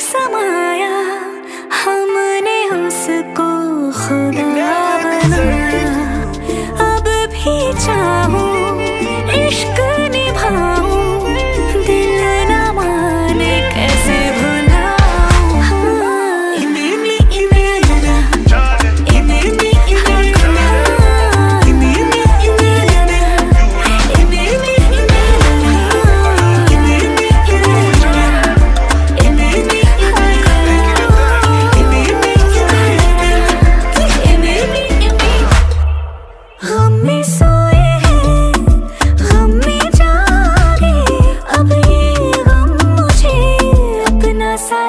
समाया, हमने उसको खुदा बनाया। अब भी चाहूं इश्क निभाऊं, दिल न माने कैसे भुलाऊं। हाँ, इमली इमली इमली गम में सोए हैं, गम में जागे, अब ये गम मुझे अपना सा